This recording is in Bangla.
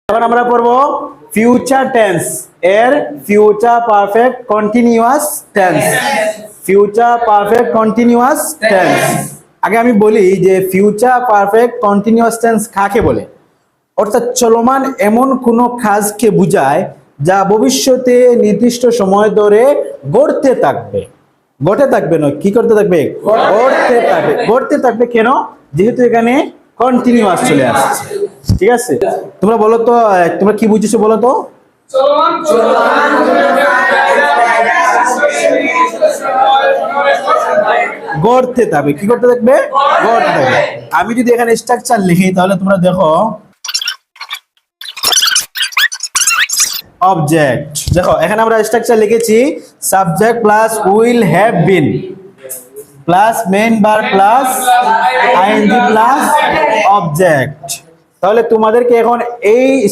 এখন আমরা পড়ব ফিউচার টেন্স এর future perfect continuous tense. Future perfect continuous tense. আগে আমি বলি যে ফিউচার পারফেক্ট কন্টিনিউয়াস টেন্স কাকে বলে। অর্থাৎ চলমান এমন কোনো কাজকে বোঝায় যা ভবিষ্যতে নির্দিষ্ট সময় ধরে ঘটতে থাকবে। ঘটে থাকবে নয়, কি করতে থাকবে? ঘটতে থাকবে। ঘটতে থাকবে কেন? যেহেতু এখানে কন্টিনিউয়াস চলে আসছে। ঠিক আছে, তোমরা বলো তো, তোমরা কি বুঝেছো বলো তো? গড়তে থাকবে। কি করতে থাকবে? গড়তে থাকবে। আমি যদি এখানে স্ট্রাকচার লিখি তাহলে তোমরা দেখো, অবজেক্ট। দেখো এখানে আমরা স্ট্রাকচার লিখেছি subject plus will have been plus main verb plus ING plus object. তাহলে তোমাদেরকে এখন এই